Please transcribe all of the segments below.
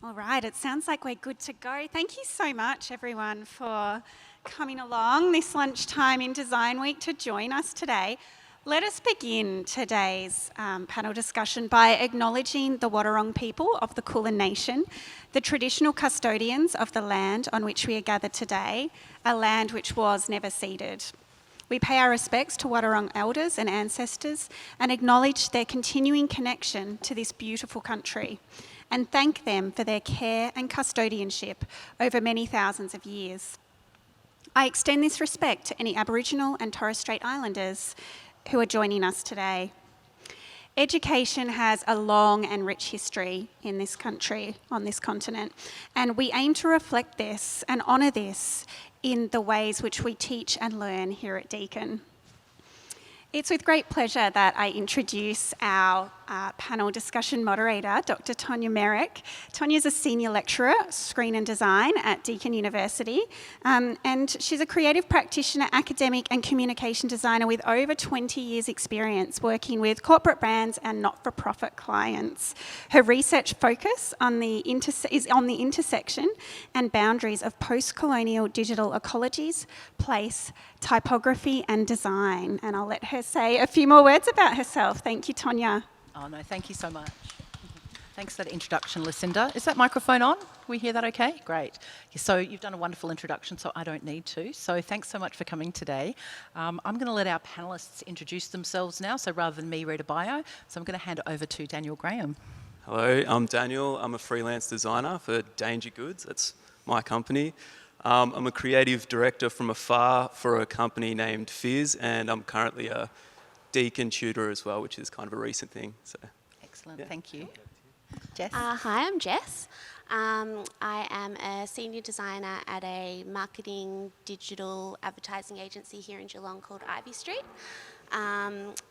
All right, it sounds like we're good to go. Thank you so much, everyone, for coming along this lunchtime in Design Week to join us today. Let us begin today's panel discussion by acknowledging the Wadawurrung people of the Kulin Nation, the traditional custodians of the land on which we are gathered today, a land which was never ceded. We pay our respects to Wadawurrung elders and ancestors and acknowledge their continuing connection to this beautiful country, and thank them for their care and custodianship over many thousands of years. I extend this respect to any Aboriginal and Torres Strait Islanders who are joining us today. Education has a long and rich history in this country, on this continent, and we aim to reflect this and honour this in the ways which we teach and learn here at Deakin. It's with great pleasure that I introduce our panel discussion moderator, Dr Tonya Meyrick. Tonya is a senior lecturer, screen and design at Deakin University, and she's a creative practitioner, academic and communication designer with over 20 years experience working with corporate brands and not-for-profit clients. Her research focus is on the intersection and boundaries of post-colonial digital ecologies, place, typography and design. And I'll let her say a few more words about herself. Thank you, Tonya. Oh no, thank you so much. Thanks for that introduction, Lucinda. Is that microphone on? We hear that okay? Great. So you've done a wonderful introduction, so I don't need to. So thanks so much for coming today. I'm going to let our panellists introduce themselves now, so rather than me read a bio, so I'm going to hand it over to Danial Graham. Hello, I'm Daniel. I'm a freelance designer for DNGR. That's my company. I'm a creative director from afar for a company named Fizz, and I'm currently a Deakin tutor as well, which is kind of a recent thing. So, excellent, yeah. Thank you. Jess? Hi, I'm Jess. I am a senior designer at a marketing digital advertising agency here in Geelong called Ivy Street.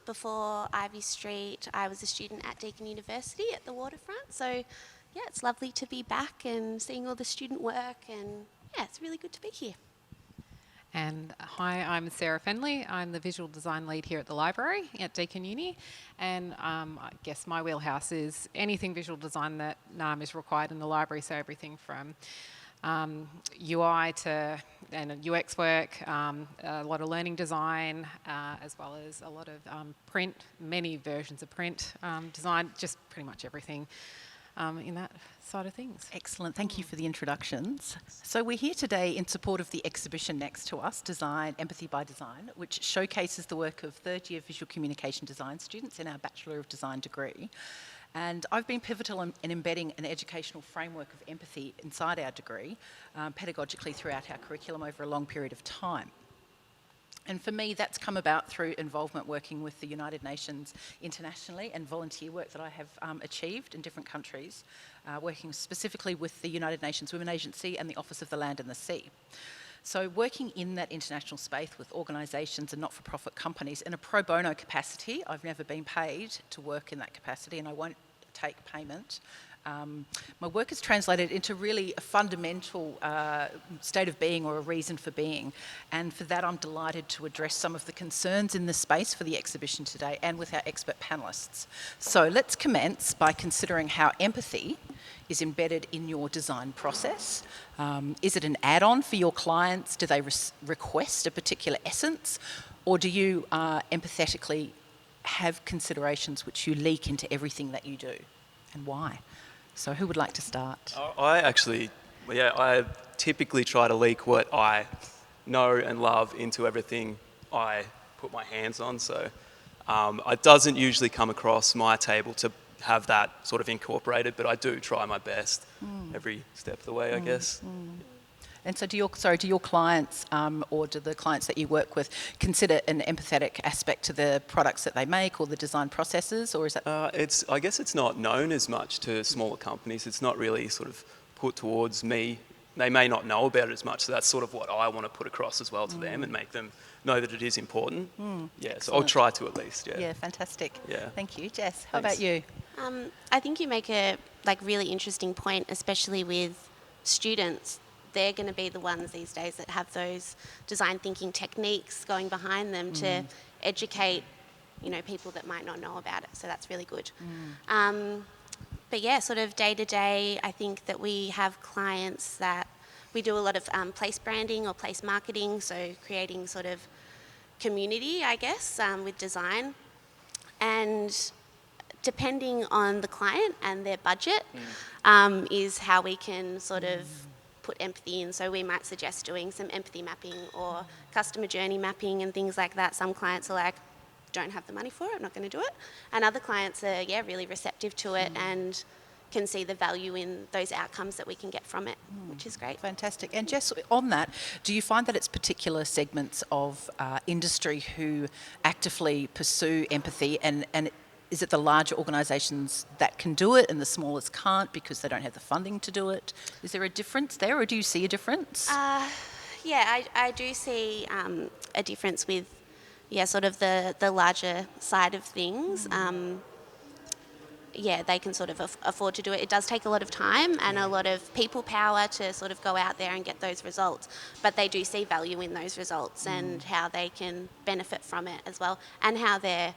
Before Ivy Street, I was a student at Deakin University at the waterfront. So, yeah, it's lovely to be back and seeing all the student work, and yeah, it's really good to be here. And hi, I'm Sarah Fennelly. I'm the visual design lead here at the library at Deakin Uni, and I guess my wheelhouse is anything visual design that is required in the library, so everything from UI to and UX work, a lot of learning design, as well as a lot of print, many versions of print design, just pretty much everything in that side of things. Excellent, thank you for the introductions. So we're here today in support of the exhibition next to us, Design, Empathy by Design, which showcases the work of third-year visual communication design students in our Bachelor of Design degree. And I've been pivotal in embedding an educational framework of empathy inside our degree, pedagogically throughout our curriculum over a long period of time. And for me, that's come about through involvement working with the United Nations internationally and volunteer work that I have achieved in different countries, working specifically with the United Nations Women Agency and the Office of the Land and the Sea. So working in that international space with organisations and not-for-profit companies in a pro bono capacity, I've never been paid to work in that capacity, and I won't take payment. My work is translated into really a fundamental state of being or a reason for being, and for that I'm delighted to address some of the concerns in this space for the exhibition today and with our expert panellists. So let's commence by considering how empathy is embedded in your design process. Is it an add-on for your clients? Do they request a particular essence, or do you empathetically have considerations which you leak into everything that you do, and why? So who would like to start? I typically try to leak what I know and love into everything I put my hands on. So it doesn't usually come across my table to have that sort of incorporated, but I do try my best every step of the way, I guess. And so do your clients or do the clients that you work with consider an empathetic aspect to the products that they make or the design processes, or is that? I guess it's not known as much to smaller companies. It's not really sort of put towards me. They may not know about it as much, so that's sort of what I want to put across as well to them and make them know that it is important. Yeah, so I'll try to at least, yeah. Yeah, fantastic. Yeah. Thank you. Jess, how about you? I think you make a really interesting point, especially with students. They're going to be the ones these days that have those design thinking techniques going behind them to educate, people that might not know about it. So that's really good. But yeah, sort of day to day, I think that we have clients that we do a lot of place branding or place marketing, so creating sort of community, I guess, with design. And depending on the client and their budget is how we can sort of put empathy in. So we might suggest doing some empathy mapping or customer journey mapping and things like that. Some clients are like, don't have the money for it, I'm not going to do it. And other clients are, really receptive to it and can see the value in those outcomes that we can get from it, which is great. Fantastic. And Jess, on that, do you find that it's particular segments of industry who actively pursue empathy, and is it the larger organisations that can do it and the smallest can't because they don't have the funding to do it? Is there a difference there, or do you see a difference? I do see a difference with, sort of the larger side of things. They can sort of afford to do it. It does take a lot of time and a lot of people power to sort of go out there and get those results, but they do see value in those results and how they can benefit from it as well, and how their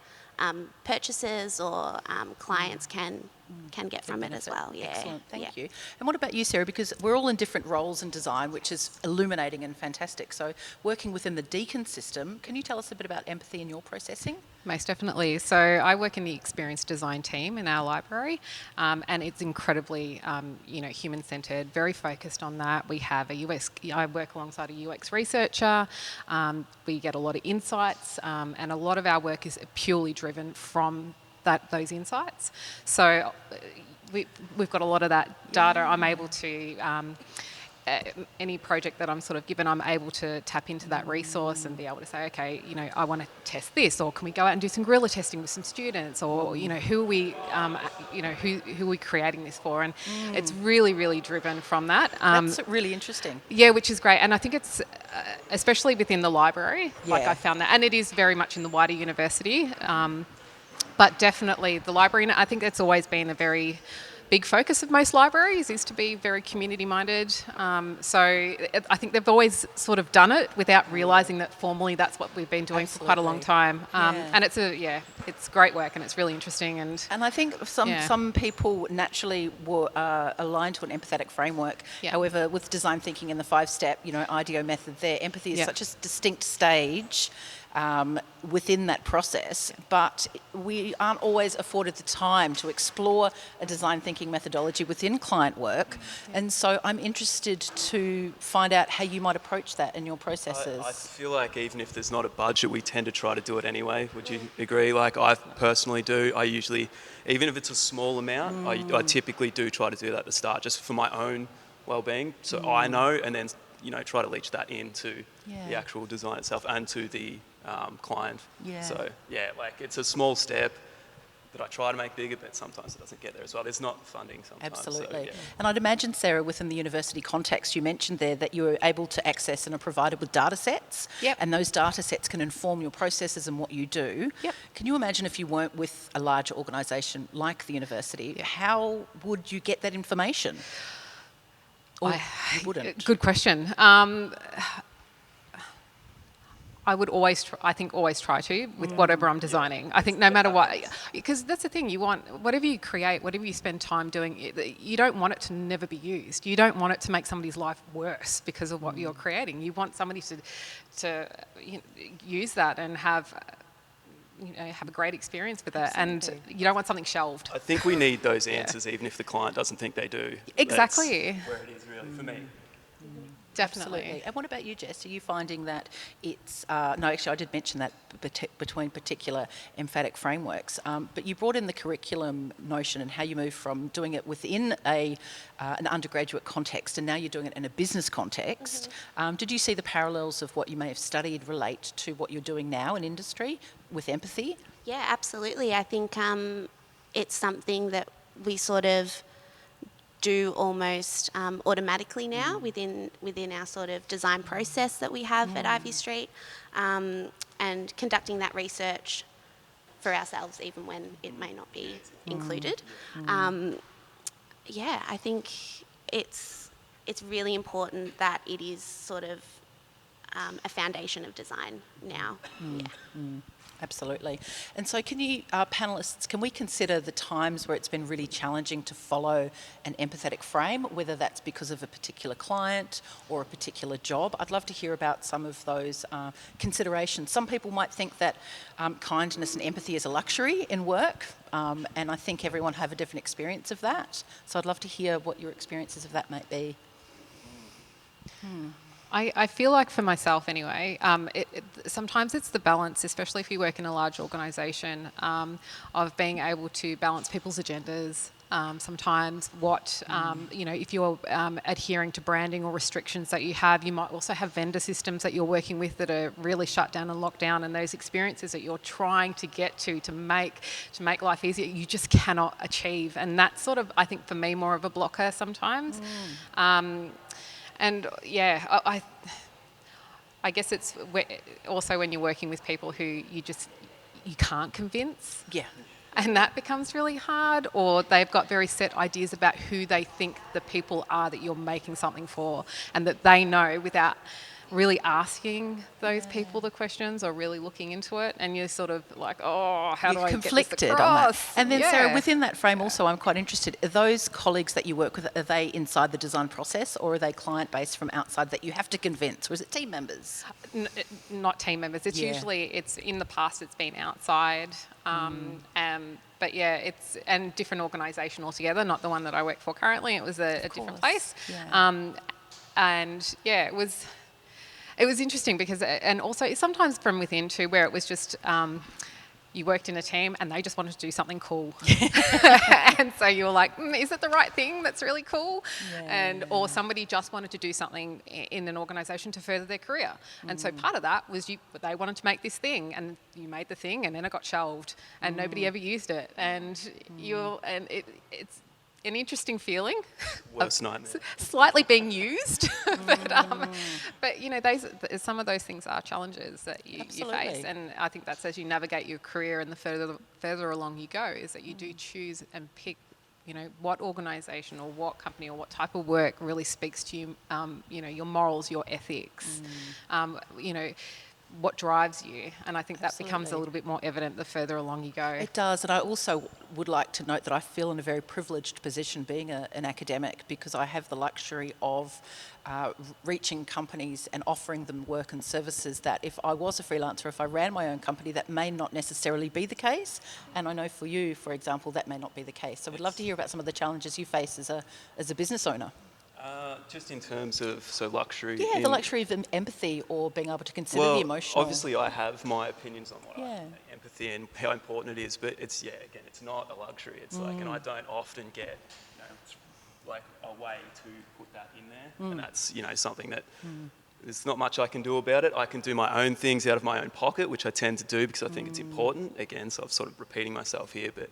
purchasers or clients can get from it as well. Yeah. Excellent, thank you. And what about you, Sarah? Because we're all in different roles in design, which is illuminating and fantastic. So working within the Deakin system, can you tell us a bit about empathy in your processing? Most definitely. So I work in the experience design team in our library, and it's incredibly, human-centred, very focused on that. We have I work alongside a UX researcher. We get a lot of insights, and a lot of our work is purely driven from those insights. So we've got a lot of that data. I'm able to, any project that I'm sort of given, I'm able to tap into that resource and be able to say, okay, I want to test this, or can we go out and do some guerrilla testing with some students, or who are we, who are we creating this for? And it's really, really driven from that. That's really interesting. Yeah, which is great, and I think it's especially within the library. Like I found that, and it is very much in the wider university. But definitely the library, I think it's always been a very big focus of most libraries, is to be very community-minded. So I think they've always sort of done it without realising that formally that's what we've been doing for quite a long time. And it's great work, and it's really interesting. And I think some people naturally were aligned to an empathetic framework. However, with design thinking and the 5-step, IDEO method there, empathy is such a distinct stage within that process, but we aren't always afforded the time to explore a design thinking methodology within client work, and so I'm interested to find out how you might approach that in your processes. I feel like even if there's not a budget, we tend to try to do it anyway. Would you agree? Like I personally do. I usually, even if it's a small amount, I typically do try to do that at the start, just for my own well-being, so I know, and then try to leach that into the actual design itself and to the client. So it's a small step that I try to make bigger, but sometimes it doesn't get there as well. There's not funding sometimes. Absolutely. So, And I'd imagine, Sarah, within the university context, you mentioned there that you were able to access and are provided with data sets, and those data sets can inform your processes and what you do. Can you imagine if you weren't with a larger organisation like the university, how would you get that information? Or you wouldn't? Good question. I would always try to with whatever I'm designing. I think no matter what, because that's the thing, you want, whatever you create, whatever you spend time doing, you don't want it to never be used. You don't want it to make somebody's life worse because of what you're creating. You want somebody to use that and have a great experience with it. And you don't want something shelved. I think we need those answers even if the client doesn't think they do. Exactly. That's where it is really for me. Definitely. Absolutely. And what about you, Jess? Are you finding that it's... no, actually, I did mention that between particular emphatic frameworks, but you brought in the curriculum notion and how you move from doing it within an undergraduate context, and now you're doing it in a business context. Did you see the parallels of what you may have studied relate to what you're doing now in industry with empathy? Yeah, absolutely. I think it's something that we sort of do almost automatically now within our sort of design process that we have at Ivy Street, and conducting that research for ourselves even when it may not be included. I think it's really important that it is sort of a foundation of design now. Absolutely. And so can you, panellists, can we consider the times where it's been really challenging to follow an empathetic frame, whether that's because of a particular client or a particular job? I'd love to hear about some of those considerations. Some people might think that kindness and empathy is a luxury in work, and I think everyone have a different experience of that. So I'd love to hear what your experiences of that might be. I feel like for myself anyway, sometimes it's the balance, especially if you work in a large organisation, of being able to balance people's agendas. Sometimes if you're adhering to branding or restrictions that you have, you might also have vendor systems that you're working with that are really shut down and locked down, and those experiences that you're trying to get to make life easier, you just cannot achieve. And that's sort of, I think, for me, more of a blocker sometimes. And yeah, I guess it's also when you're working with people who you can't convince. Yeah. And that becomes really hard, or they've got very set ideas about who they think the people are that you're making something for, and that they know without really asking those people the questions or really looking into it, and you're sort of like, oh, how do I get this across? On that. And then, Sarah, within that frame also, I'm quite interested, are those colleagues that you work with, are they inside the design process, or are they client-based from outside that you have to convince, or is it team members? Not team members. It's usually, in the past, it's been outside. But yeah, and different organisation altogether, not the one that I work for currently. It was a different place. Yeah. And yeah, it was interesting because, and also sometimes from within too, where it was just you worked in a team and they just wanted to do something cool. And so you were like, is it the right thing that's really cool? Or somebody just wanted to do something in an organisation to further their career. And so part of that was they wanted to make this thing, and you made the thing, and then it got shelved and nobody ever used it. And it's an interesting feeling. Worst nightmare. Slightly being used, but you know, some of those things are challenges that you face, and I think that's as you navigate your career and the further along you go, is that you do choose and pick, you know, what organisation or what company or what type of work really speaks to you, you know, your morals, your ethics, you know, what drives you, and I think that becomes a little bit more evident the further along you go. It does, and I also would like to note that I feel in a very privileged position being an academic, because I have the luxury of reaching companies and offering them work and services that if I was a freelancer, if I ran my own company, that may not necessarily be the case. And I know for you, for example, that may not be the case. So we'd love to hear about some of the challenges you face as a business owner. Just in terms of luxury. Yeah, the luxury of empathy or being able to consider the emotional. Obviously I have my opinions on what empathy and how important it is, but it's not a luxury. It's like, and I don't often get, you know, like a way to put that in there, and that's, you know, something that there's not much I can do about it. I can do my own things out of my own pocket, which I tend to do because I think it's important. Again, so I'm sort of repeating myself here, but.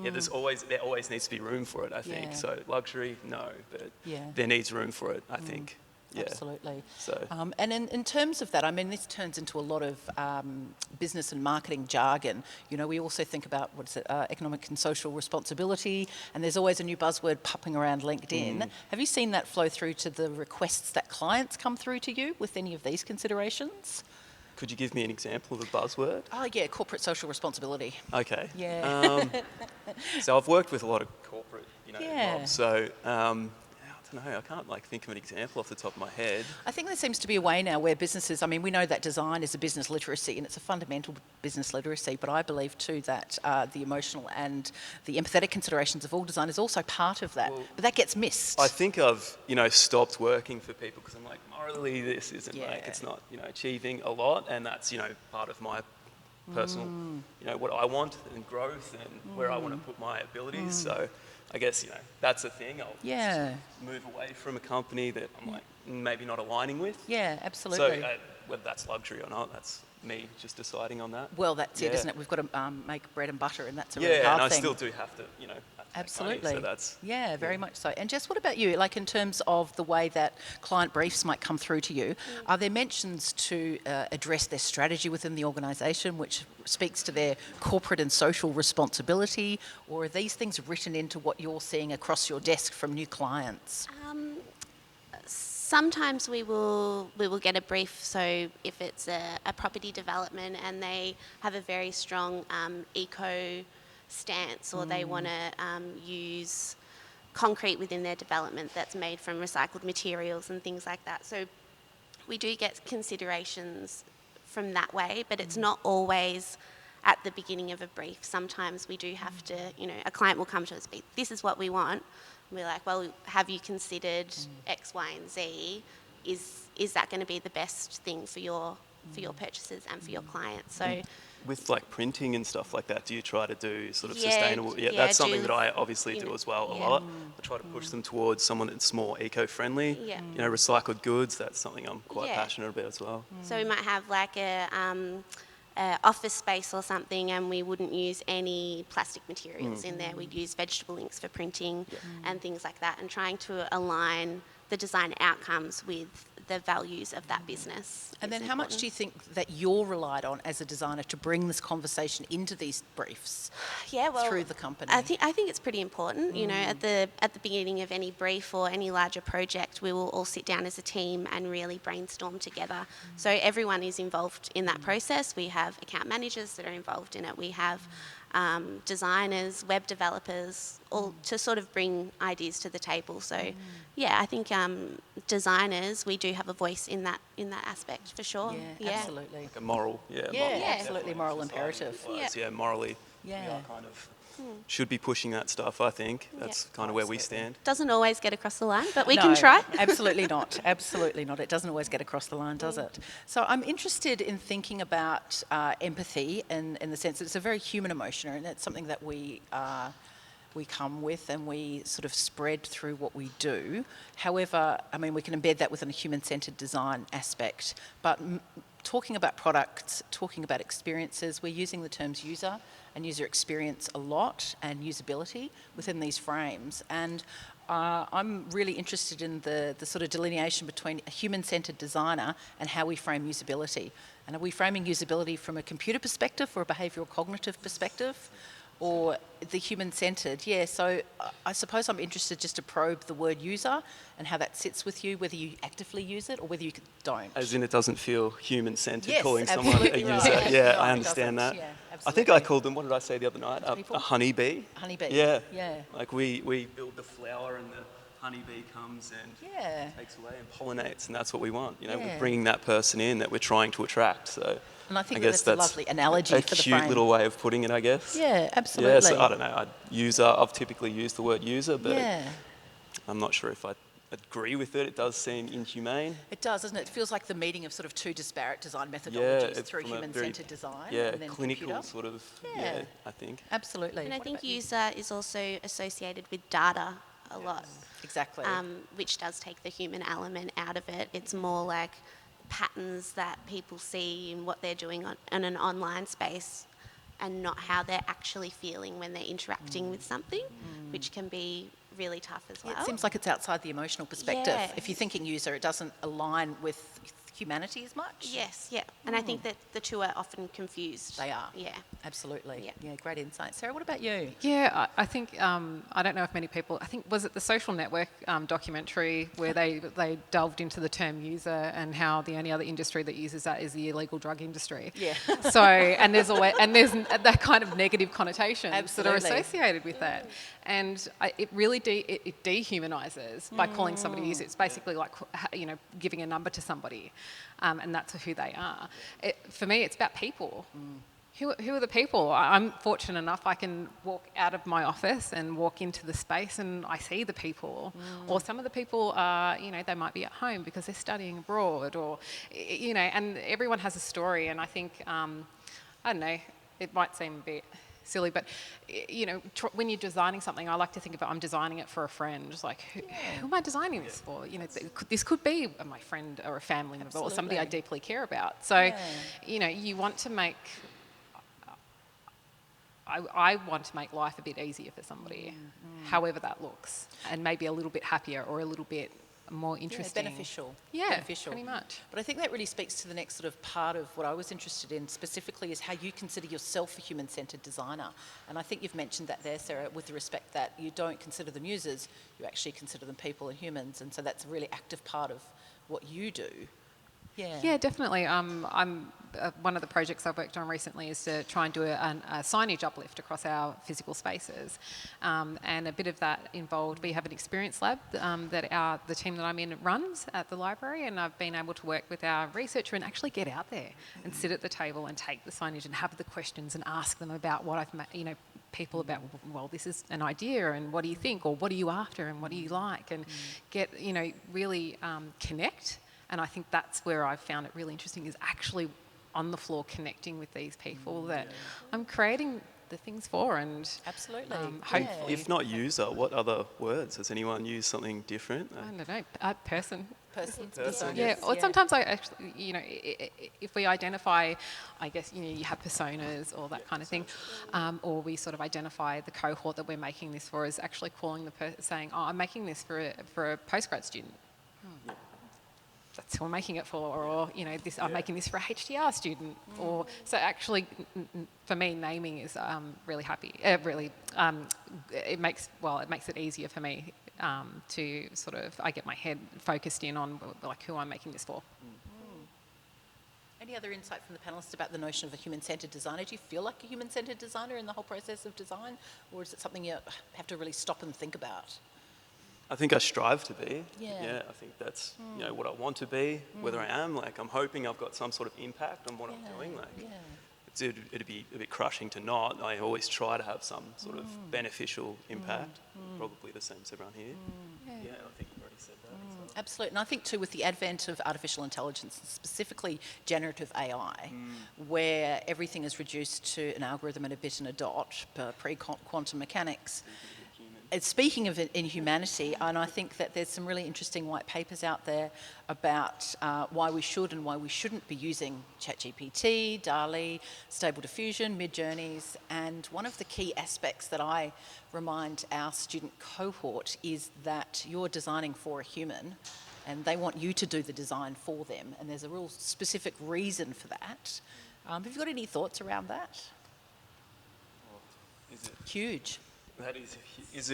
Yeah, there always needs to be room for it, I think. Yeah. So luxury, no, but there needs room for it, I think. Yeah. Absolutely. So. And in terms of that, I mean, this turns into a lot of business and marketing jargon. You know, we also think about, economic and social responsibility, and there's always a new buzzword popping around LinkedIn. Have you seen that flow through to the requests that clients come through to you with any of these considerations? Could you give me an example of a buzzword? Oh, yeah, corporate social responsibility. Okay. Yeah. So I've worked with a lot of corporate, you know, jobs. So I don't know, I can't think of an example off the top of my head. I think there seems to be a way now where businesses, I mean, we know that design is a business literacy and it's a fundamental business literacy, but I believe too that the emotional and the empathetic considerations of all design is also part of that, but that gets missed. I think I've, you know, stopped working for people because I'm like, morally this isn't it's not, you know, achieving a lot, and that's, you know, part of my personal, you know, what I want and growth and where I want to put my abilities. So I guess, you know, that's the thing. I'll just move away from a company that I'm like maybe not aligning with. Yeah, absolutely. So whether that's luxury or not, that's me just deciding on that. Well, that's it, isn't it? We've got to make bread and butter, and that's a really hard thing. Yeah, and I still do have to, you know, absolutely. Money, so that's, very much so. And Jess, what about you? Like in terms of the way that client briefs might come through to you, are there mentions to address their strategy within the organisation, which speaks to their corporate and social responsibility, or are these things written into what you're seeing across your desk from new clients? Sometimes we will get a brief. So if it's a property development and they have a very strong eco stance, or they want to use concrete within their development that's made from recycled materials and things like that. So we do get considerations from that way, but it's not always at the beginning of a brief. Sometimes we do have to, a client will come to us, this is what we want. And we're like, well, have you considered X, Y, and Z? Is that going to be the best thing for your purchases and for your clients? So with like printing and stuff like that, do you try to do sort of Yeah, sustainable? Yeah, yeah, that's something that I obviously do as well a yeah. lot. I try to push them towards someone that's more eco-friendly. Yeah. Recycled goods, that's something I'm quite Yeah. passionate about as well. So we might have like a office space or something, and we wouldn't use any plastic materials in there. We'd use vegetable inks for printing and things like that, and trying to align the design outcomes with the values of that business. And then how much do you think that you're relied on as a designer to bring this conversation into these briefs through the company? I think it's pretty important. At the beginning of any brief or any larger project, we will all sit down as a team and really brainstorm together. So everyone is involved in that process. We have account managers that are involved in it. We have designers, web developers, all to sort of bring ideas to the table. So, I think designers, we do have a voice in that aspect for sure. Yeah, absolutely. Like a moral, absolutely moral imperative. Morally, we are kind of should be pushing that stuff. I think that's kind of where we stand. Doesn't always get across the line, but we can try. Absolutely not. Absolutely not. It doesn't always get across the line, does it? So I'm interested in thinking about empathy in the sense that it's a very human emotion, and it's something that we come with and we sort of spread through what we do. However, we can embed that within a human-centred design aspect. But talking about products, talking about experiences, we're using the terms user and user experience a lot, and usability within these frames. And I'm really interested in the sort of delineation between a human-centred designer and how we frame usability. And are we framing usability from a computer perspective or a behavioural cognitive perspective? Or the human-centred? So I suppose I'm interested just to probe the word user and how that sits with you, whether you actively use it or whether you don't. As in, it doesn't feel human-centred Yes, calling someone a user. right. Yeah, No, I it understand that. doesn't. Yeah, I think I called them, what did I say the other night? A honeybee. Honeybee. Yeah. Yeah. Like we build the flower and the honeybee comes and takes away and pollinates, and that's what we want. We're bringing that person in that we're trying to attract. So. And I think guess that's a lovely analogy for the frame. A cute little way of putting it, I guess. Yeah, absolutely. Yeah, so I don't know. I've typically used the word user, but yeah. I'm not sure if I agree with it. It does seem inhumane. It does, doesn't it? It feels like the meeting of sort of two disparate design methodologies through human-centred design. Yeah, and then clinical computer. sort of, I think. Absolutely. And I think user is also associated with data a lot. Exactly. Which does take the human element out of it. It's more like patterns that people see in what they're doing in an online space, and not how they're actually feeling when they're interacting with something, which can be really tough as well. It seems like it's outside the emotional perspective. Yeah. If you're thinking user, it doesn't align with humanity as much. Yes, yeah. And I think that the two are often confused. They are. Yeah. Absolutely. Yeah, great insight. Sarah, what about you? Yeah, I think, I don't know if many people, I think, was it the Social Network documentary where they delved into the term user and how the only other industry that uses that is the illegal drug industry. Yeah. So, and there's that kind of negative connotations that are Absolutely. associated with that. And it really it dehumanises by calling somebody a user. It's basically like, giving a number to somebody, and that's who they are. For me, it's about people. Who are the people? I'm fortunate enough I can walk out of my office and walk into the space and I see the people. Or some of the people are, they might be at home because they're studying abroad, or, and everyone has a story. And I think, I don't know, it might seem a bit silly, but when you're designing something, I like to think about I'm designing it for a friend. It's like, who am I designing this for? This could be my friend or a family member or somebody I deeply care about. So, you want to make. I want to make life a bit easier for somebody, however that looks, and maybe a little bit happier or a little bit more interesting. Beneficial. Yeah, beneficial. pretty much. But I think that really speaks to the next sort of part of what I was interested in specifically, is how you consider yourself a human-centred designer. And I think you've mentioned that there, Sarah, with the respect that you don't consider them users, you actually consider them people and humans. And so that's a really active part of what you do. Yeah. Yeah, definitely. One of the projects I've worked on recently is to try and do a signage uplift across our physical spaces. And a bit of that involved, we have an experience lab that the team that I'm in runs at the library, and I've been able to work with our researcher and actually get out there and sit at the table and take the signage and have the questions and ask them about what people about, well, this is an idea and what do you think, or what are you after and what do you like, and get, really connect. And I think that's where I've found it really interesting, is actually on the floor connecting with these people that I'm creating the things for, and Absolutely. hopefully. If not user, what other words? Has anyone used something different? I don't know, person. Person. Yeah, or sometimes I actually, if we identify, I guess, you have personas or that kind of thing, or we sort of identify the cohort that we're making this for as actually calling the person, saying, oh, I'm making this for a postgrad student. That's who I'm making it for, or I'm making this for a HDR student, or so. Actually, for me, naming is really happy. It makes it easier for me to sort of, I get my head focused in on who I'm making this for. Any other insight from the panellists about the notion of a human-centred designer? Do you feel like a human-centred designer in the whole process of design, or is it something you have to really stop and think about? I think I strive to be. Yeah. I think that's what I want to be. Whether I am, I'm hoping I've got some sort of impact on what I'm doing. It'd be a bit crushing to not. I always try to have some sort of beneficial impact. Probably the same as everyone here. Yeah, I think you've already said that. So. Absolutely. And I think too, with the advent of artificial intelligence, specifically generative AI, where everything is reduced to an algorithm and a bit and a dot, pre-quantum mechanics. Speaking of inhumanity, and I think that there's some really interesting white papers out there about why we should and why we shouldn't be using ChatGPT, DALL-E, Stable Diffusion, Midjourneys, and one of the key aspects that I remind our student cohort is that you're designing for a human and they want you to do the design for them, and there's a real specific reason for that. Have you got any thoughts around that? Is it Huge. that is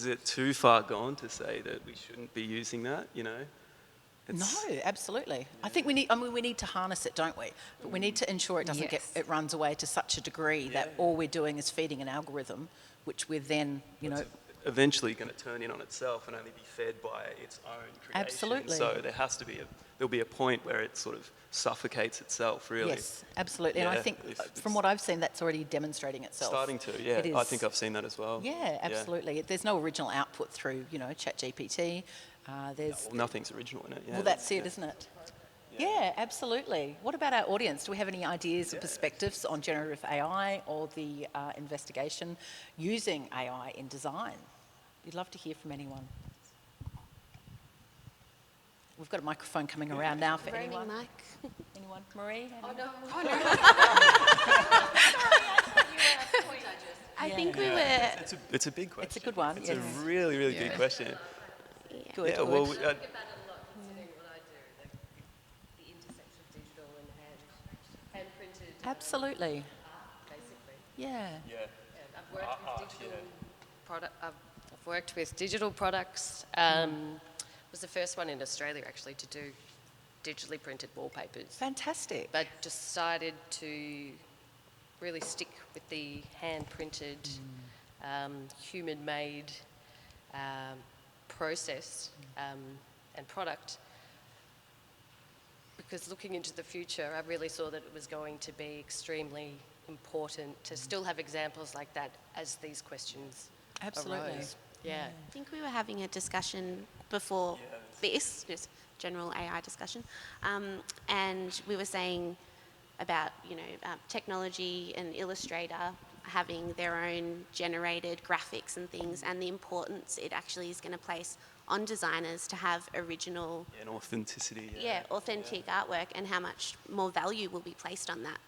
it too far gone to say that we shouldn't be using that? No, absolutely. Yeah. I think we need to harness it, don't we? But we need to ensure it doesn't it runs away to such a degree that all we're doing is feeding an algorithm, which we're then, It's eventually going to turn in on itself and only be fed by its own creation. Absolutely. So there'll be a point where it sort of suffocates itself, really. Yes, absolutely. And I think from what I've seen, that's already demonstrating itself. Starting to, yeah. I think I've seen that as well. Yeah, absolutely. There's no original output through, ChatGPT. Nothing's original in it. Yeah. Well, that's it, isn't it? Yeah, absolutely. What about our audience? Do we have any ideas or perspectives on generative AI or the investigation using AI in design? We'd love to hear from anyone. We've got a microphone coming around now for anyone. Mic. Anyone? Marie? Oh, no. I think we were... It's a big question. It's a good one. It's a really, really big question. Good. Yeah, well, About it a lot considering what I do, the intersection of digital and hand printed Absolutely. art, basically. Yeah. I've worked with digital products. Was the first one in Australia actually to do digitally printed wallpapers. Fantastic. But decided to really stick with the hand printed, human made process and product, because looking into the future, I really saw that it was going to be extremely important to still have examples like that as these questions Absolutely. arose. Yeah. I think we were having a discussion before this, just general AI discussion, and we were saying about, technology and Illustrator having their own generated graphics and things, and the importance it actually is going to place on designers to have original... and authenticity. Authentic artwork, and how much more value will be placed on that.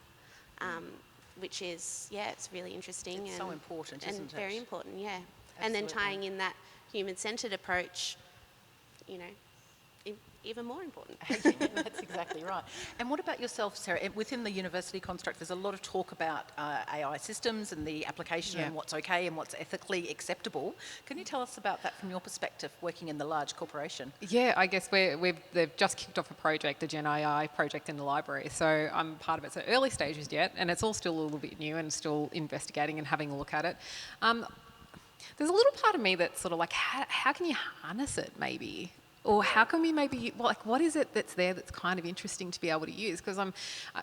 Which is, it's really interesting. It's so important, isn't it? And very important, yeah. Absolutely. And then tying in that human-centred approach, even more important. That's exactly right. And what about yourself, Sarah? Within the university construct, there's a lot of talk about AI systems and the application and what's okay and what's ethically acceptable. Can you tell us about that from your perspective, working in the large corporation? Yeah, I guess they've just kicked off a project, a Gen AI project in the library. So I'm part of it. So early stages yet, and it's all still a little bit new and still investigating and having a look at it. There's a little part of me that's sort of like, how can you harness it maybe? Or how can we maybe, like, what is it that's there that's kind of interesting to be able to use? Because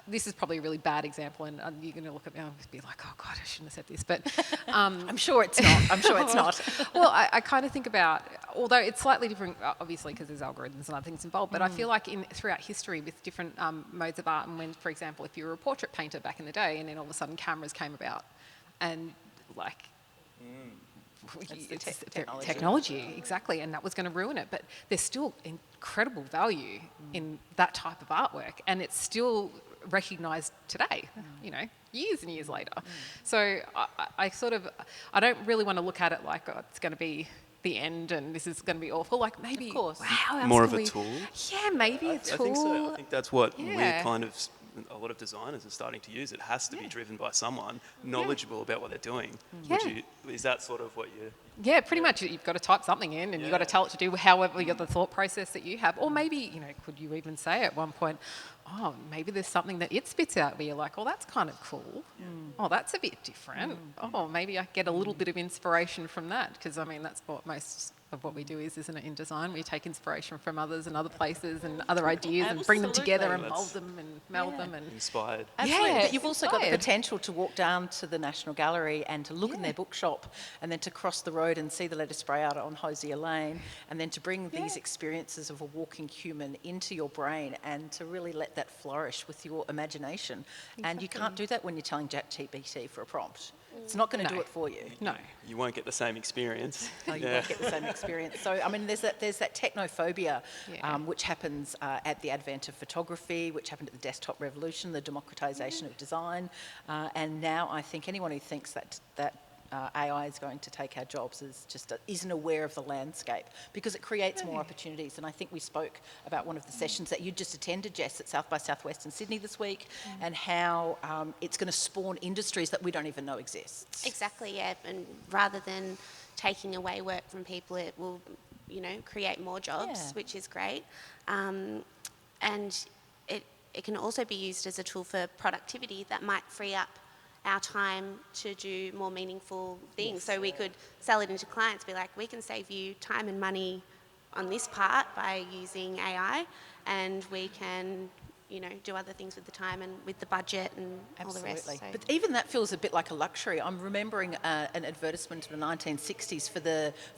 this is probably a really bad example, and you're going to look at me and be like, oh God, I shouldn't have said this. But I'm sure it's not. I'm sure it's not. Well, I kind of think about, although it's slightly different, obviously, because there's algorithms and other things involved, but I feel like throughout history with different modes of art, and when, for example, if you were a portrait painter back in the day, and then all of a sudden cameras came about, and like, It's technology, exactly, and that was going to ruin it. But there's still incredible value in that type of artwork, and it's still recognised today, you know, years and years later. So I don't really want to look at it like, oh, it's going to be the end and this is going to be awful. Like, maybe, of course. how else More can of a we, tool? Yeah, maybe a tool. I think so. I think that's what Yeah. we're kind of, a lot of designers are starting to use. It has to be driven by someone knowledgeable about what they're doing. Yeah. Is that sort of what you... Yeah, pretty much. You've got to type something in and you've got to tell it to do however the thought process that you have. Or maybe, you know, could you even say at one point, oh, maybe there's something that it spits out where you're like, oh, that's kind of cool. Oh, that's a bit different. Oh, maybe I get a little bit of inspiration from that. Because, I mean, that's what most of what we do is, isn't it, in design? We take inspiration from others and other places and other ideas and bring them together and mould them and meld them. And Inspired. Absolutely, Yeah, but you've also got the inspired. potential to walk down to the National Gallery and to look in their bookshop and then to cross the road and see the lettuce spray art on Hosier Lane and then to bring these experiences of a walking human into your brain and to really let that flourish with your imagination. And you can't do that when you're telling ChatGPT for a prompt. It's not going to do it for you. No. You won't get the same experience. No, you won't get the same experience. So, I mean, there's that technophobia, Yeah. which happens at the advent of photography, which happened at the desktop revolution, the democratisation of design, and now I think anyone who thinks that AI is going to take our jobs isn't aware of the landscape because it creates more opportunities. And I think we spoke about one of the sessions that you just attended, Jess, at South by Southwest in Sydney this week, and how it's going to spawn industries that we don't even know exists. Exactly, yeah. And rather than taking away work from people, it will, you know, create more jobs, which is great. And it can also be used as a tool for productivity that might free up our time to do more meaningful things. So we could sell it into clients, be like, we can save you time and money on this part by using AI, and we can, you know, do other things with the time and with the budget and all the rest. So. But even that feels a bit like a luxury. I'm remembering an advertisement in the 1960s for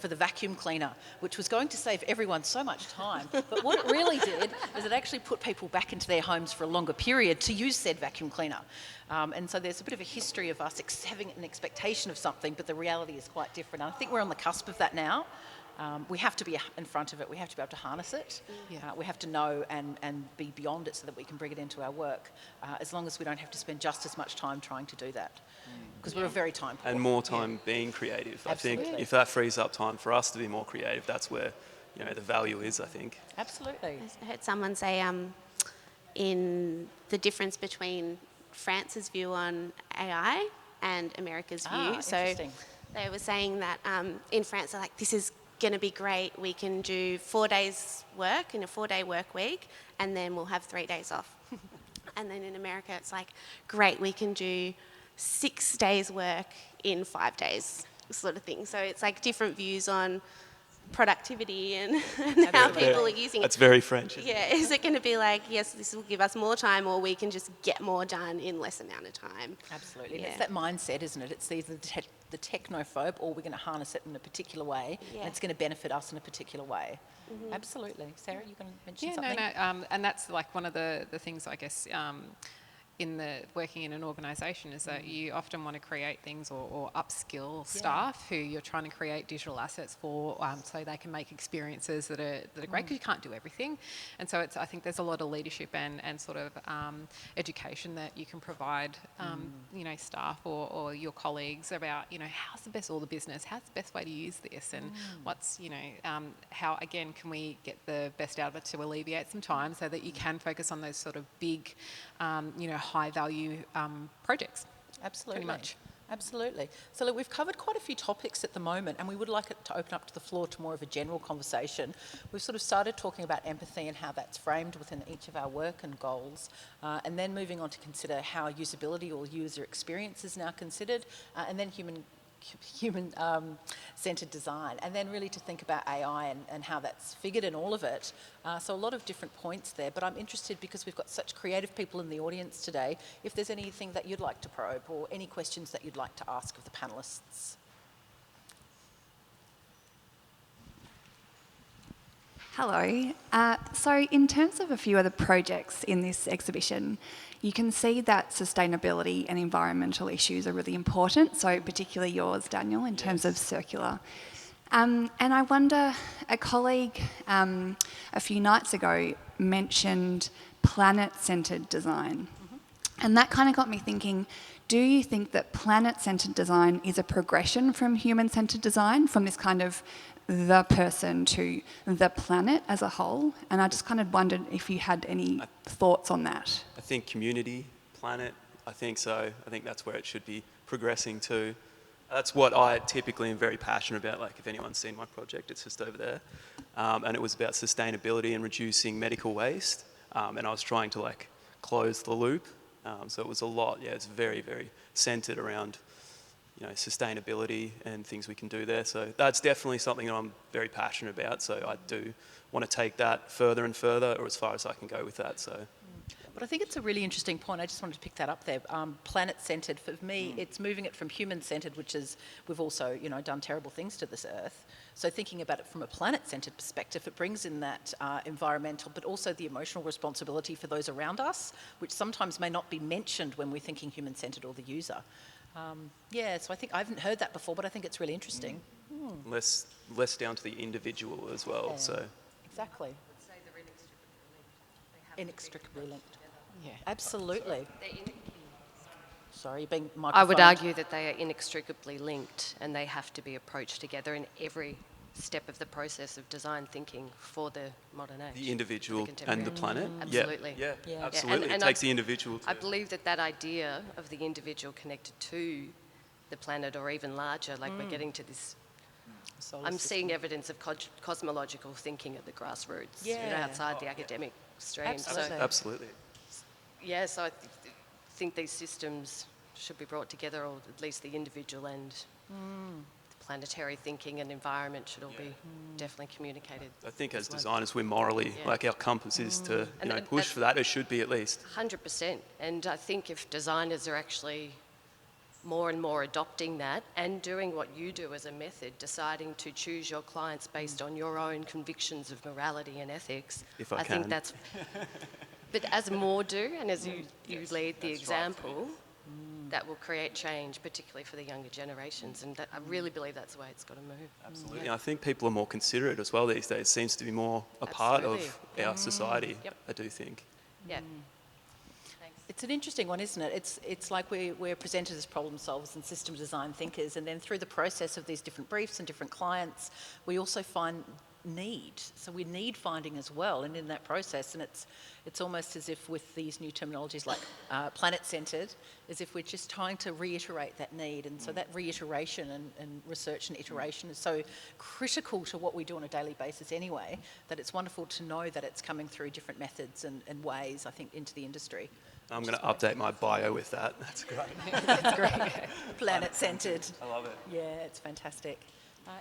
the vacuum cleaner, which was going to save everyone so much time. But what it really did is it actually put people back into their homes for a longer period to use said vacuum cleaner. And so there's a bit of a history of us having an expectation of something, but the reality is quite different. And I think we're on the cusp of that now. We have to be in front of it. We have to be able to harness it. We have to know and be beyond it so that we can bring it into our work, as long as we don't have to spend just as much time trying to do that. Because we're a very time poor. And more time being creative. Absolutely. I think if that frees up time for us to be more creative, that's where, you know, the value is, I think. Absolutely. I heard someone say in the difference between France's view on AI and America's view. So Interesting. they were saying that in France, they're like, this is going to be great. We can do 4 days work in a 4-day work week, and then we'll have 3 days off. And then in America, it's like, great, we can do 6 days work in 5 days, sort of thing. So it's like different views on productivity and how people are using it. That's very French. Yeah, is it going to be like, yes, this will give us more time, or we can just get more done in less amount of time? Absolutely. Yeah. It's that mindset, isn't it? It's either the technophobe, or we're going to harness it in a particular way, and it's going to benefit us in a particular way. Absolutely. Sarah, you're going to mention something? No, and that's like one of the things, I guess, working in an organisation is that you often want to create things or upskill staff who you're trying to create digital assets for, so they can make experiences that are great, because you can't do everything. And so I think there's a lot of leadership and sort of education that you can provide, staff or your colleagues about, how's the best, or the business, how's the best way to use this, and what's, how, again, can we get the best out of it to alleviate some time so that you can focus on those sort of big, high value projects. Absolutely. Pretty much. Absolutely. So look, we've covered quite a few topics at the moment, and we would like it to open up to the floor to more of a general conversation. We've sort of started talking about empathy and how that's framed within each of our work and goals, and then moving on to consider how usability or user experience is now considered, and then human-centred design, and then really to think about AI and how that's figured in all of it. So a lot of different points there, but I'm interested, because we've got such creative people in the audience today, if there's anything that you'd like to probe or any questions that you'd like to ask of the panellists. Hello. So in terms of a few of the projects in this exhibition, you can see that sustainability and environmental issues are really important, so particularly yours, Daniel, in terms of circular. And I wonder, a colleague a few nights ago mentioned planet-centred design. And that kind of got me thinking, do you think that planet-centred design is a progression from human-centred design, from this kind of the person to the planet as a whole? And I just kind of wondered if you had any thoughts on that. I think community, planet, I think so. I think that's where it should be progressing to. That's what I typically am very passionate about. Like, if anyone's seen my project, it's just over there. And it was about sustainability and reducing medical waste. And I was trying to close the loop. So it was a lot, it's very, very centred around sustainability and things we can do there. So that's definitely something I'm very passionate about. So I do want to take that further and further, or as far as I can go with that. So. But I think it's a really interesting point. I just wanted to pick that up there. Planet-centred, for me, it's moving it from human-centred, which is, we've also, done terrible things to this earth. So thinking about it from a planet-centred perspective, it brings in that environmental, but also the emotional responsibility for those around us, which sometimes may not be mentioned when we're thinking human-centred or the user. So I think I haven't heard that before, but I think it's really interesting. Less down to the individual as well. Yeah. So exactly. I'd say they're Inextricably linked. Yeah, absolutely. linked. Sorry, being microphoned. I would argue that they are inextricably linked, and they have to be approached together in every step of the process of design thinking for the modern age. the individual and the planet. Absolutely. Yeah, Yeah. absolutely. And it takes the individual to... I believe that idea of the individual connected to the planet, or even larger, we're getting to this. Solar I'm system. seeing evidence of cosmological thinking at the grassroots, Yeah. outside the academic stream. Absolutely. So, Absolutely. so I think these systems should be brought together, or at least the individual and the planetary thinking and environment should all be definitely communicated. I think as one. designers, we're morally, our compass is to And push for that. It should be at least. 100%. And I think if designers are actually more and more adopting that and doing what you do as a method, deciding to choose your clients based on your own convictions of morality and ethics, If I think can. that's... But as more do, and as you lead the example, that will create change, particularly for the younger generations. And I really believe that's the way it's got to move. Absolutely. And I think people are more considerate as well these days. It seems to be more a part of our society, Yep. I do think. Yeah. It's an interesting one, isn't it? It's like we're presented as problem solvers and system design thinkers, and then through the process of these different briefs and different clients, we also find need. So we need finding as well, and in that process, and it's almost as if with these new terminologies like planet-centred, as if we're just trying to reiterate that need. And so that reiteration and research and iteration is so critical to what we do on a daily basis anyway, that it's wonderful to know that it's coming through different methods and ways, I think, into the industry. I'm going to update my bio with that. That's great. That's great. Planet-centred. I love it. Yeah, it's fantastic.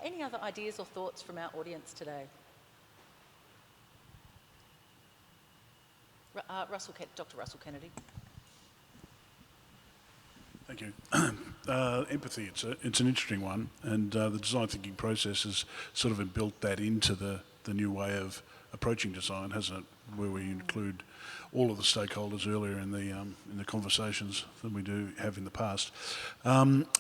Any other ideas or thoughts from our audience today? Dr. Russell Kennedy. Thank you. Empathy, it's an interesting one, and the design thinking process has sort of built that into the new way of approaching design, hasn't it? where we include all of the stakeholders earlier in the conversations than we do have in the past.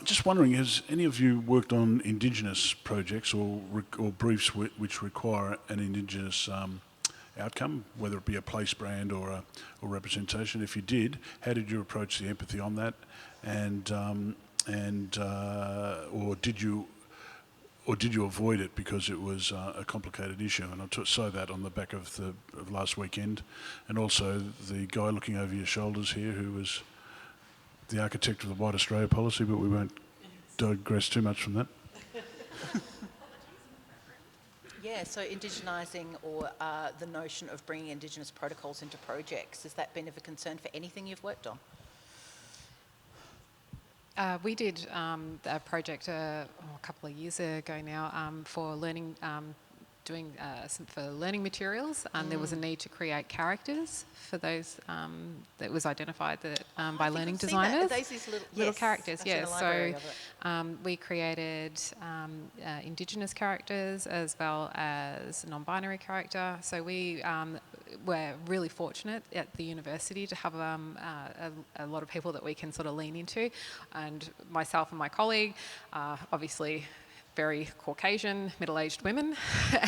Just wondering, has any of you worked on Indigenous projects or briefs which require an Indigenous outcome, whether it be a place brand or representation? If you did, how did you approach the empathy on that, or did you avoid it because it was a complicated issue? And I saw that on the back of last weekend, and also the guy looking over your shoulders here, who was the architect of the White Australia policy, but we won't digress too much from that. Yeah, so Indigenising, or the notion of bringing Indigenous protocols into projects, has that been of a concern for anything you've worked on? We did a project a couple of years ago now for learning, for learning materials, and there was a need to create characters for those that was identified that by learning designers. These little Yes, characters, I've seen yes. a library So of it. we created Indigenous characters as well as non-binary character. So we we're really fortunate at the university to have a lot of people that we can sort of lean into, and myself and my colleague, obviously very Caucasian, middle-aged women,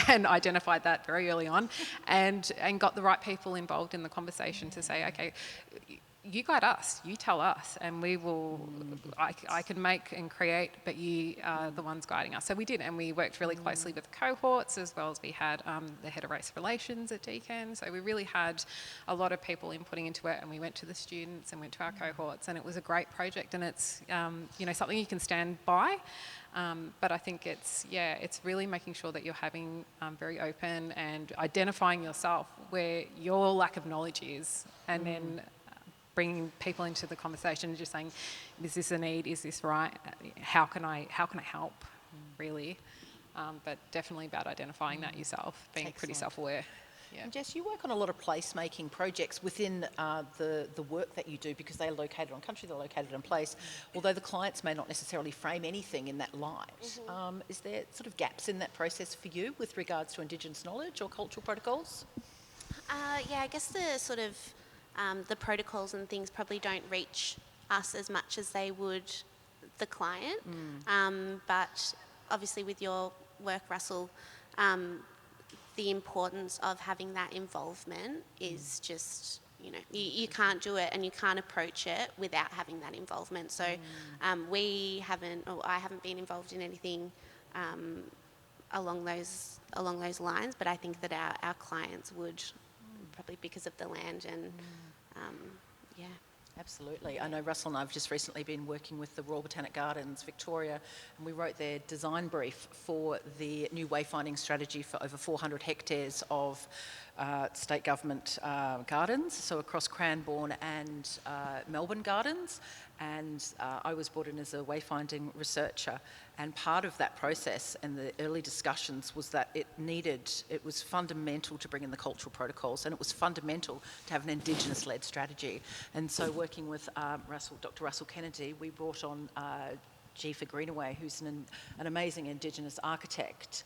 and identified that very early on, and got the right people involved in the conversation to say, okay, you guide us, you tell us, and we will, I can make and create, but you are the ones guiding us. So we did, and we worked really closely with the cohorts, as well as we had the head of race relations at Deakin. So we really had a lot of people inputting into it, and we went to the students and went to our cohorts, and it was a great project, and it's something you can stand by. But I think it's really making sure that you're having very open and identifying yourself where your lack of knowledge is, and then bringing people into the conversation and just saying, is this a need? Is this right? How can I help? Really, but definitely about identifying that yourself, being pretty self-aware. Yeah. And Jess, you work on a lot of placemaking projects within the work that you do, because they're located on country, they're located in place, although the clients may not necessarily frame anything in that light. Is there sort of gaps in that process for you with regards to Indigenous knowledge or cultural protocols? Yeah, I guess the sort of the protocols and things probably don't reach us as much as they would the client. But obviously with your work, Russell, the importance of having that involvement is just, you can't do it and you can't approach it without having that involvement. So I haven't been involved in anything along those lines, but I think that our clients would, probably because of the land and yeah. Absolutely. I know Russell and I have just recently been working with the Royal Botanic Gardens, Victoria, and we wrote their design brief for the new wayfinding strategy for over 400 hectares of state government gardens, so across Cranbourne and Melbourne Gardens. And I was brought in as a wayfinding researcher, and part of that process and the early discussions was that it was fundamental to bring in the cultural protocols, and it was fundamental to have an Indigenous-led strategy. And so working with Dr Russell Kennedy, we brought on Jifa Greenaway, who's an amazing Indigenous architect,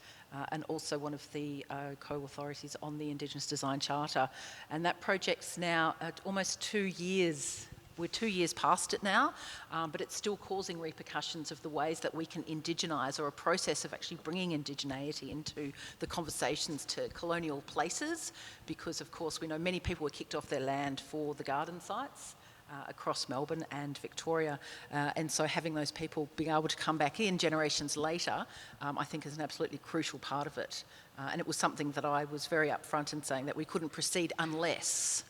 and also one of the co-authorities on the Indigenous Design Charter. And that project's now at almost 2 years. We're 2 years past it now, but it's still causing repercussions of the ways that we can indigenise, or a process of actually bringing indigeneity into the conversations to colonial places, because of course we know many people were kicked off their land for the garden sites across Melbourne and Victoria, and so having those people being able to come back in generations later, I think is an absolutely crucial part of it. And it was something that I was very upfront in saying, that we couldn't proceed unless.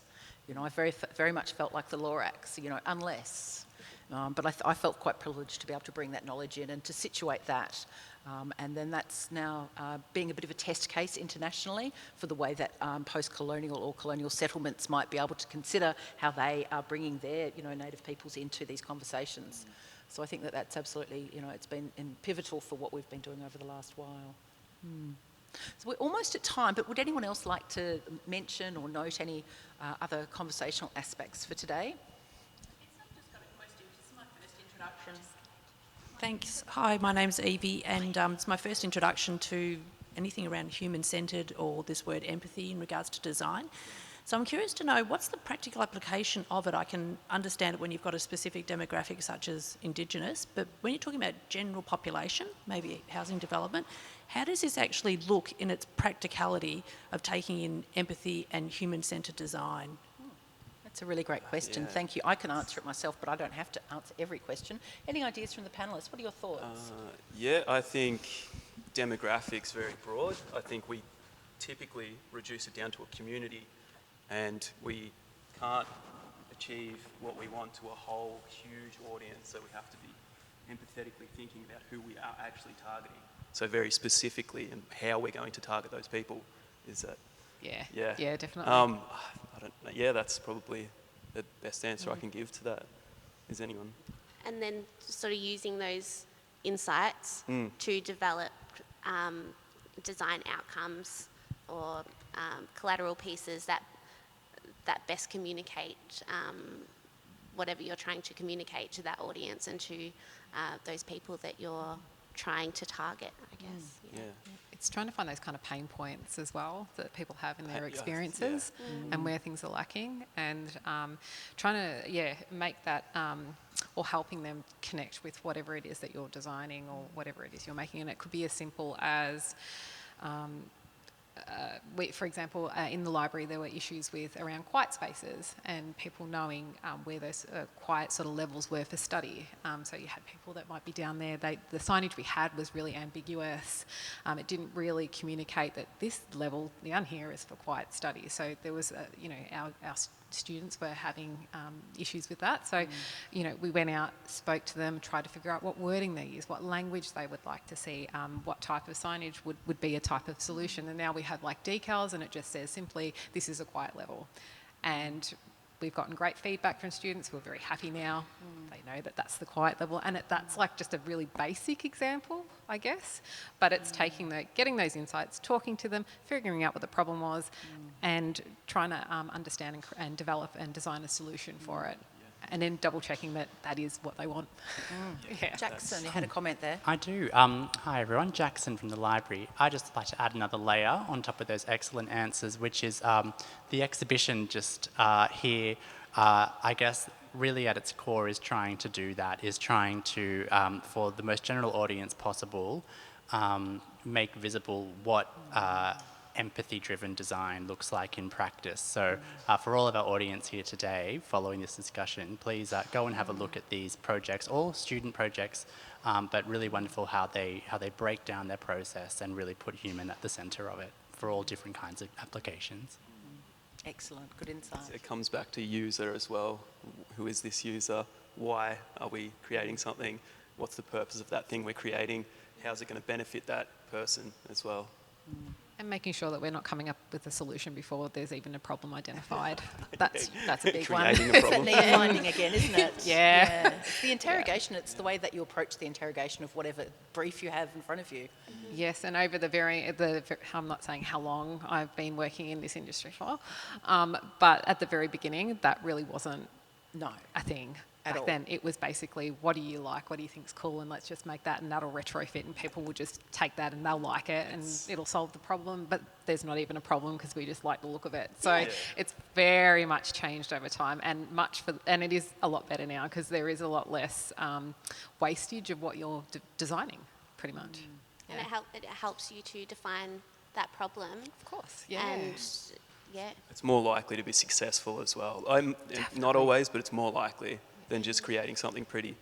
I very much felt like the Lorax, unless. But I felt quite privileged to be able to bring that knowledge in and to situate that. And then that's now being a bit of a test case internationally for the way that post-colonial or colonial settlements might be able to consider how they are bringing their, native peoples into these conversations. So I think that that's absolutely, it's been pivotal for what we've been doing over the last while. So we're almost at time, but would anyone else like to mention or note any other conversational aspects for today? I've just got a question. This is my first introduction. Thanks. Hi, my name's Evie, and it's my first introduction to anything around human-centred or this word empathy in regards to design. So I'm curious to know, what's the practical application of it? I can understand it when you've got a specific demographic such as Indigenous, but when you're talking about general population, maybe housing development, how does this actually look in its practicality of taking in empathy and human-centred design? That's a really great question. Yeah. Thank you. I can answer it myself, but I don't have to answer every question. Any ideas from the panellists? What are your thoughts? Yeah, I think demographics very broad. I think we typically reduce it down to a community, and we can't achieve what we want to a whole huge audience, so we have to be empathetically thinking about who we are actually targeting. So very specifically, and how we're going to target those people is that. Yeah, definitely. I don't know. Yeah, that's probably the best answer I can give to that. Is anyone? And then sort of using those insights to develop design outcomes or collateral pieces that best communicate whatever you're trying to communicate to that audience and to those people that you're trying to target, I guess. Yeah. It's trying to find those kind of pain points as well that people have in their Yeah, experiences and where things are lacking, and trying to make that or helping them connect with whatever it is that you're designing or whatever it is you're making. And it could be as simple as for example, in the library there were issues with around quiet spaces and people knowing where those quiet sort of levels were for study. So you had people that might be down there, the signage we had was really ambiguous. It didn't really communicate that this level down here is for quiet study. So there was, our students were having issues with that. So, we went out, spoke to them, tried to figure out what wording they use, what language they would like to see, what type of signage would be a type of solution. And now we have like decals and it just says simply, this is a quiet level. And we've gotten great feedback from students who are very happy now. They know that that's the quiet level, and that's like just a really basic example, I guess. But it's getting those insights, talking to them, figuring out what the problem was, and trying to understand and develop and design a solution for it. And then double checking that is what they want. Yeah. Jackson, you had a comment there. I do. Hi everyone, Jackson from the library. I'd just like to add another layer on top of those excellent answers, which is the exhibition just here, I guess really at its core is trying to do that, is trying to, for the most general audience possible, make visible what empathy-driven design looks like in practice. So for all of our audience here today, following this discussion, please go and have a look at these projects, all student projects, but really wonderful how they break down their process and really put human at the centre of it for all different kinds of applications. Excellent, good insight. It comes back to user as well. Who is this user? Why are we creating something? What's the purpose of that thing we're creating? How's it going to benefit that person as well? And making sure that we're not coming up with a solution before there's even a problem identified. That's a big one. Creating a problem. Need finding again, isn't it? Yeah. It's the interrogation, it's the way that you approach the interrogation of whatever brief you have in front of you. Yes, and over I'm not saying how long I've been working in this industry for, but at the very beginning, that really wasn't a thing. Back then, it was basically, what do you like? What do you think's cool? And let's just make that, and that'll retrofit, and people will just take that and they'll like it, and it'll solve the problem. But there's not even a problem because we just like the look of it. So it's very much changed over time, and it is a lot better now because there is a lot less wastage of what you're designing, pretty much. And it helps you to define that problem. Of course, yeah. And It's more likely to be successful as well. Not always, but it's more likely than just creating something pretty.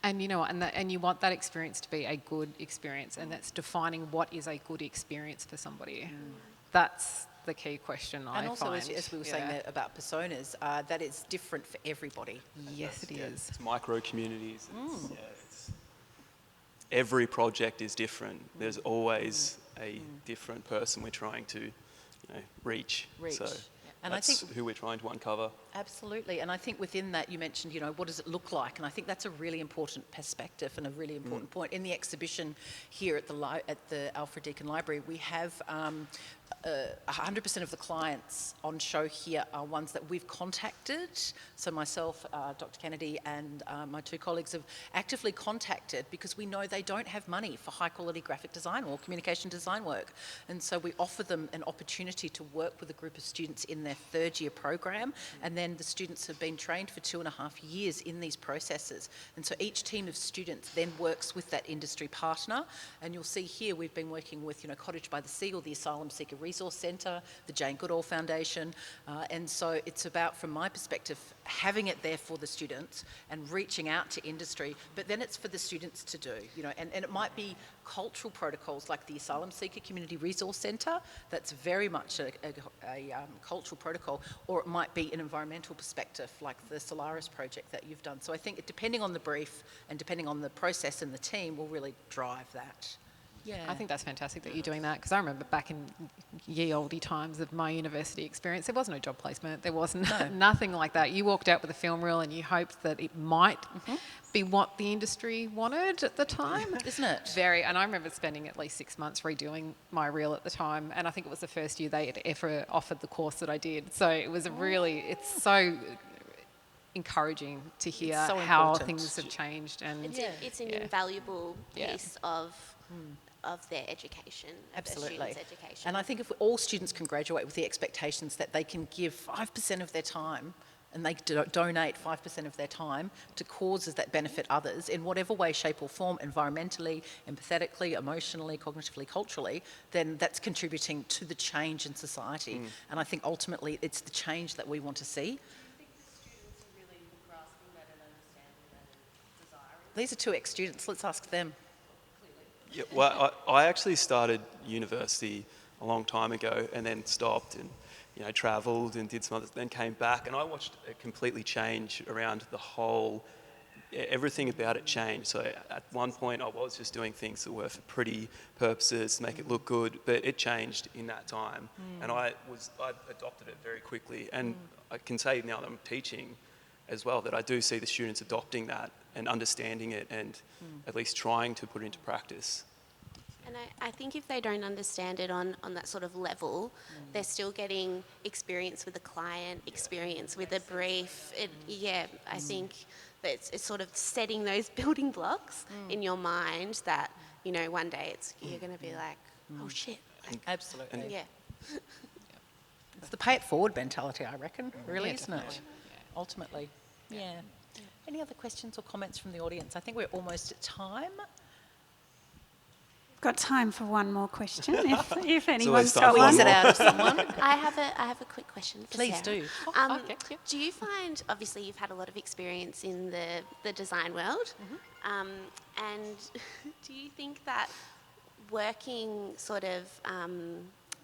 And and you want that experience to be a good experience, and that's defining what is a good experience for somebody. That's the key question, I find. And also, as we were saying there about personas, that is different for everybody. Yes, it is. It's micro communities. Every project is different. There's always a different person we're trying to reach. So And that's I think who we're trying to uncover. Absolutely, and I think within that you mentioned, what does it look like? And I think that's a really important perspective and a really important point. In the exhibition here at the Alfred Deakin Library, we have 100% of the clients on show here are ones that we've contacted. So myself, Dr Kennedy and my two colleagues have actively contacted because we know they don't have money for high quality graphic design or communication design work. And so we offer them an opportunity to work with a group of students in their third year program, and then the students have been trained for 2.5 years in these processes. And so each team of students then works with that industry partner, and you'll see here we've been working with Cottage by the Sea or the Asylum Seeker Resource Centre, the Jane Goodall Foundation, and so it's about, from my perspective, having it there for the students and reaching out to industry, but then it's for the students to do, and it might be cultural protocols like the Asylum Seeker Community Resource Centre, that's very much a cultural protocol, or it might be an environmental perspective like the Solaris project that you've done. So I think depending on the brief and depending on the process and the team will really drive that. Yeah. I think that's fantastic that you're doing that, because I remember back in ye olde times of my university experience, there was no job placement, there wasn't nothing like that. You walked out with a film reel and you hoped that it might be what the industry wanted at the time. Isn't it? Very, and I remember spending at least 6 months redoing my reel at the time, and I think it was the first year they had ever offered the course that I did. So it was it's so encouraging to hear how things have changed. And it's an invaluable piece of their education, of their students' education. And I think if all students can graduate with the expectations that they can give 5% of their time, and they donate 5% of their time to causes that benefit others in whatever way, shape or form, environmentally, empathetically, emotionally, cognitively, culturally, then that's contributing to the change in society. And I think ultimately it's the change that we want to see. Do you think the students are really grasping that and understanding that and desiring? These are two ex-students, let's ask them. Yeah, well, I actually started university a long time ago and then stopped and travelled and did some other, then came back, and I watched it completely change around the whole, everything about it changed. So at one point I was just doing things that were for pretty purposes, to make it look good, but it changed in that time. And I adopted it very quickly, and I can say now that I'm teaching as well that I do see the students adopting that and understanding it and at least trying to put it into practice. And I think if they don't understand it on that sort of level, they're still getting experience with the client, experience with a brief. I think that it's sort of setting those building blocks in your mind that, one day you're going to be like, oh shit. Absolutely. Yeah. It's the pay it forward mentality, I reckon, really, isn't it? Ultimately. Yeah. Any other questions or comments from the audience? I think we're almost at time. Got time for one more question, if anyone's always got time for one. Squeeze it out of someone. I have a quick question for Please Sarah. do. Okay, yeah. Do you find, obviously you've had a lot of experience in the design world, and do you think that working sort of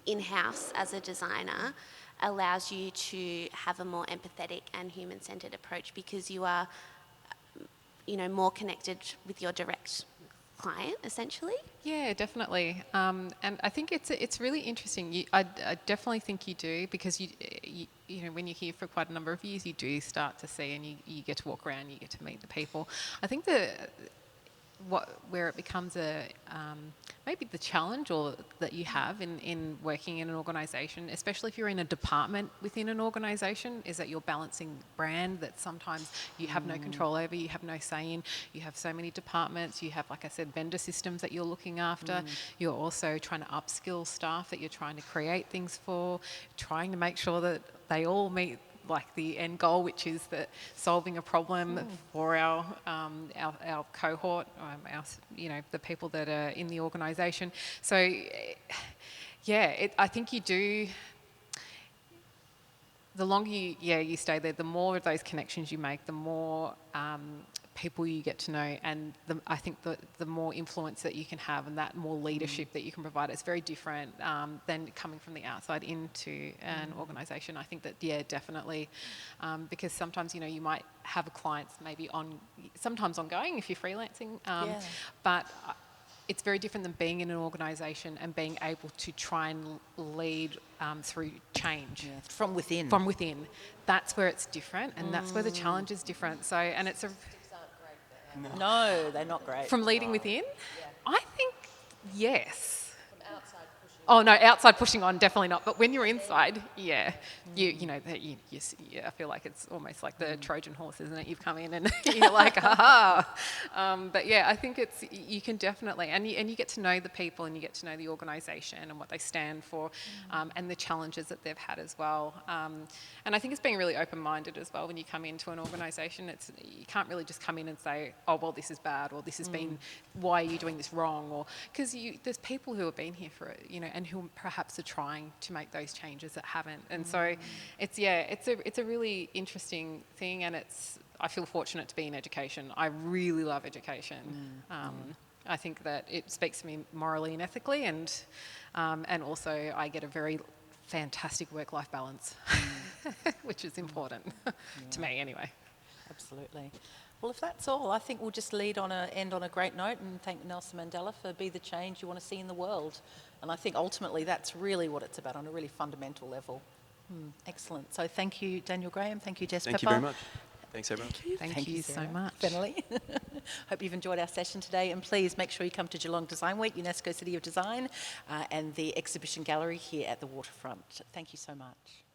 in-house as a designer allows you to have a more empathetic and human-centred approach because you are, more connected with your direct client, essentially? Yeah, definitely. And I think it's really interesting. I definitely think you do, because you when you're here for quite a number of years, you do start to see, and you get to walk around, you get to meet the people. I think where it becomes maybe the challenge that you have in working in an organisation, especially if you're in a department within an organisation, is that you're balancing brand that sometimes you have no control over, you have no say in. You have so many departments, you have, like I said, vendor systems that you're looking after. You're also trying to upskill staff that you're trying to create things for, trying to make sure that they all meet like the end goal, which is that solving a problem for our cohort, the people that are in the organisation. So, I think you do. The longer you stay there, the more of those connections you make, the more people you get to know, and I think the more influence that you can have and that more leadership that you can provide. It's very different than coming from the outside into an organisation. I think that, definitely, because sometimes, you might have a client maybe sometimes ongoing if you're freelancing, but it's very different than being in an organisation and being able to try and lead through change. Yeah, from within. From within. That's where it's different, and that's where the challenge is different. So, and it's No, they're not great. from leading within. I think yes. Oh no, outside pushing on, definitely not. But when you're inside, yeah, you know, I feel like it's almost like the Trojan horse, isn't it? You've come in and you're like, ha. But yeah, I think you can definitely, and you get to know the people and you get to know the organisation and what they stand for, and the challenges that they've had as well. And I think it's being really open-minded as well when you come into an organisation. You can't really just come in and say, oh well, this is bad, or this has been, why are you doing this wrong, or because there's people who have been here for it, you know, and who perhaps are trying to make those changes that haven't. And so it's a really interesting thing, and I feel fortunate to be in education. I really love education. I think that it speaks to me morally and ethically, and also I get a very fantastic work-life balance, which is important to me anyway. Absolutely. Well, if that's all, I think we'll just end on a great note and thank Nelson Mandela for Be the Change You Want to See in the World. And I think ultimately that's really what it's about on a really fundamental level. Excellent. So thank you, Danial Graham. Thank you, Jess Pepper. Thank you very much. Thanks, everyone. Thank you so much. Fennelly. Hope you've enjoyed our session today, and please make sure you come to Geelong Design Week, UNESCO City of Design, and the exhibition gallery here at the waterfront. Thank you so much.